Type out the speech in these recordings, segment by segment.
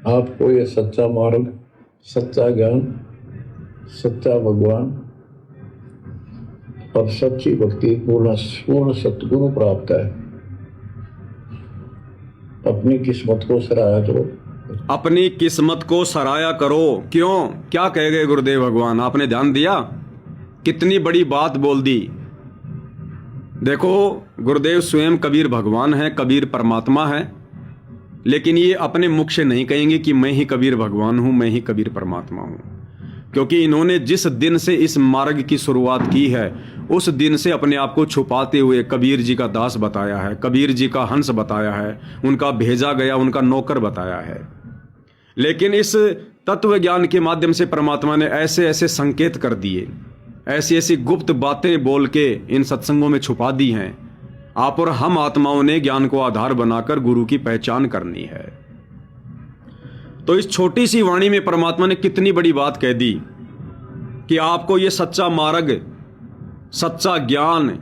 आपको ये सच्चा मार्ग, सच्चा ज्ञान, सच्चा भगवान और सच्ची भक्ति पूर्ण सतगुरु प्राप्त है। अपनी किस्मत को सराहा करो। अपनी किस्मत को सराया करो। क्यों? क्या कह गए गुरुदेव भगवान? आपने ध्यान दिया? कितनी बड़ी बात बोल दी। देखो, गुरुदेव स्वयं कबीर भगवान है, कबीर परमात्मा है, लेकिन ये अपने मुख से नहीं कहेंगे कि मैं ही कबीर भगवान हूं, मैं ही कबीर परमात्मा हूं, क्योंकि इन्होंने जिस दिन से इस मार्ग की शुरुआत की है उस दिन से अपने आप को छुपाते हुए कबीर जी का दास बताया है, कबीर जी का हंस बताया है, उनका भेजा गया, उनका नौकर बताया है। लेकिन इस तत्व ज्ञान के माध्यम से परमात्मा ने ऐसे ऐसे संकेत कर दिए, ऐसी ऐसी गुप्त बातें बोल के इन सत्संगों में छुपा दी हैं। आप और हम आत्माओं ने ज्ञान को आधार बनाकर गुरु की पहचान करनी है। तो इस छोटी सी वाणी में परमात्मा ने कितनी बड़ी बात कह दी कि आपको ये सच्चा मार्ग, सच्चा ज्ञान,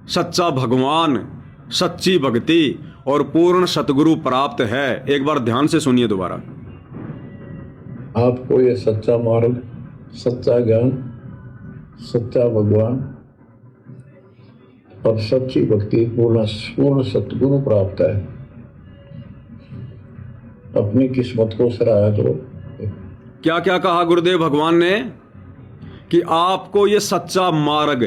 सच्चा भगवान, सच्ची भक्ति और पूर्ण सतगुरु प्राप्त है। एक बार ध्यान से सुनिए दोबारा। आपको ये सच्चा मार्ग, सच्चा ज्ञान, सच्चा भगवान और सच्ची भक्ति पूर्ण सतगुरु प्राप्त है। अपनी किस्मत को सराहा करो। क्या क्या कहा गुरुदेव भगवान ने? कि आपको ये सच्चा मार्ग,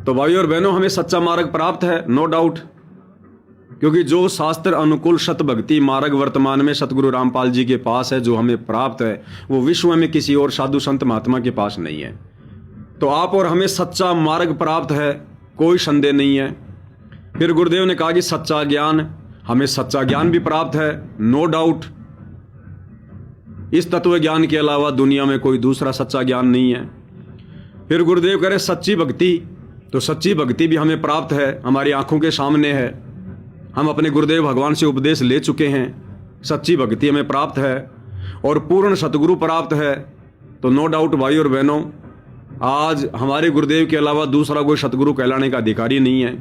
तो भाई और बहनों हमें सच्चा मार्ग प्राप्त है, नो डाउट, क्योंकि जो शास्त्र अनुकूल सत भक्ति मार्ग वर्तमान में सतगुरु रामपाल जी के पास है, जो हमें प्राप्त है, वो विश्व में किसी और साधु संत महात्मा के पास नहीं है। तो आप और हमें सच्चा मार्ग प्राप्त है, कोई संदेह नहीं है। फिर गुरुदेव ने कहा कि सच्चा ज्ञान, हमें सच्चा ज्ञान भी प्राप्त है, नो डाउट। इस तत्व ज्ञान के अलावा दुनिया में कोई दूसरा सच्चा ज्ञान नहीं है। फिर गुरुदेव कह रहे सच्ची भक्ति, तो सच्ची भक्ति भी हमें प्राप्त है, हमारी आंखों के सामने है। हम अपने गुरुदेव भगवान से उपदेश ले चुके हैं, सच्ची भक्ति हमें प्राप्त है और पूर्ण सतगुरु प्राप्त है। तो नो डाउट भाई और बहनों, आज हमारे गुरुदेव के अलावा दूसरा कोई सतगुरु कहलाने का अधिकारी नहीं है।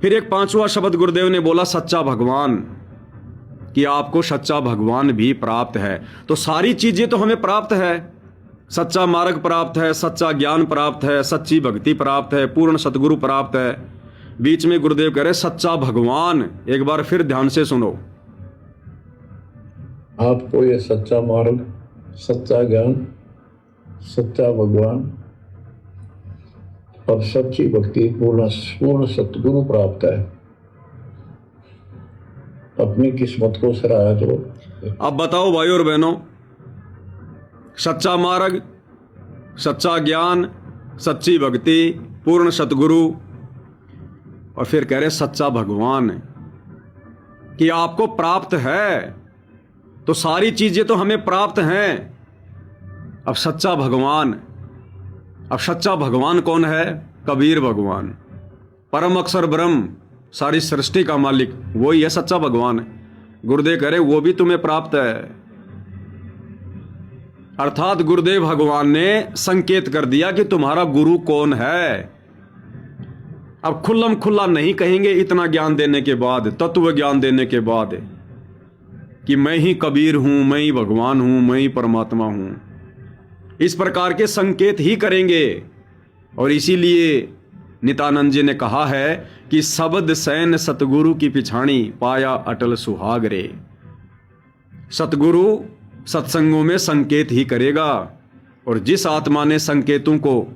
फिर एक पांचवा शब्द गुरुदेव ने बोला, सच्चा भगवान, कि आपको सच्चा भगवान भी प्राप्त है। तो सारी चीजें तो हमें प्राप्त है, सच्चा मार्ग प्राप्त है, सच्चा ज्ञान प्राप्त है, सच्ची भक्ति प्राप्त है, पूर्ण सतगुरु प्राप्त है। बीच में गुरुदेव कह रहे सच्चा भगवान। एक बार फिर ध्यान से सुनो। आपको ये सच्चा मार्ग, सच्चा ज्ञान, सच्चा भगवान और सच्ची भक्ति पूर्ण सतगुरु प्राप्त है। अपनी किस्मत को सराहा करो। अब बताओ भाई और बहनों, सच्चा मार्ग, सच्चा ज्ञान, सच्ची भक्ति, पूर्ण सतगुरु और फिर कह रहे सच्चा भगवान कि आपको प्राप्त है। तो सारी चीजें तो हमें प्राप्त हैं। अब सच्चा भगवान, अब सच्चा भगवान कौन है? कबीर भगवान, परम अक्षर ब्रह्म, सारी सृष्टि का मालिक, वही है सच्चा भगवान। गुरुदेव कह रहे वो भी तुम्हें प्राप्त है। अर्थात गुरुदेव भगवान ने संकेत कर दिया कि तुम्हारा गुरु कौन है। अब खुल्लम खुल्ला नहीं कहेंगे इतना ज्ञान देने के बाद, तत्व ज्ञान देने के बाद, कि मैं ही कबीर हूं, मैं ही भगवान हूं, मैं ही परमात्मा हूं। इस प्रकार के संकेत ही करेंगे। और इसीलिए नित्यानंद जी ने कहा है कि शब्द सैन सतगुरु की पिछाणी, पाया अटल सुहाग रे। सतगुरु सत्संगों में संकेत ही करेगा, और जिस आत्मा ने संकेतों को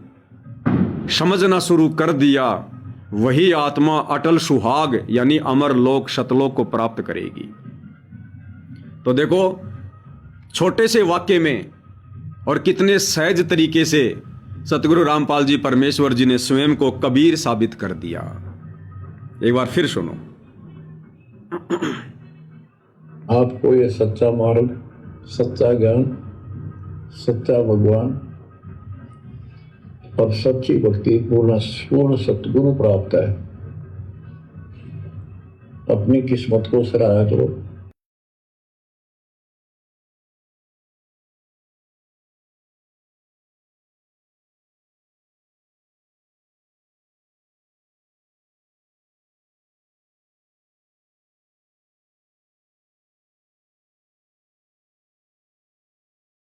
समझना शुरू कर दिया वही आत्मा अटल सुहाग यानी अमर लोक सतलोक को प्राप्त करेगी। तो देखो, छोटे से वाक्य में और कितने सहज तरीके से सतगुरु रामपाल जी परमेश्वर जी ने स्वयं को कबीर साबित कर दिया। एक बार फिर सुनो। आपको ये सच्चा मार्ग, सच्चा ज्ञान, सच्चा भगवान और सच्ची भक्ति पूर्ण सतगुरु प्राप्त है। अपनी किस्मत को सराहा करो।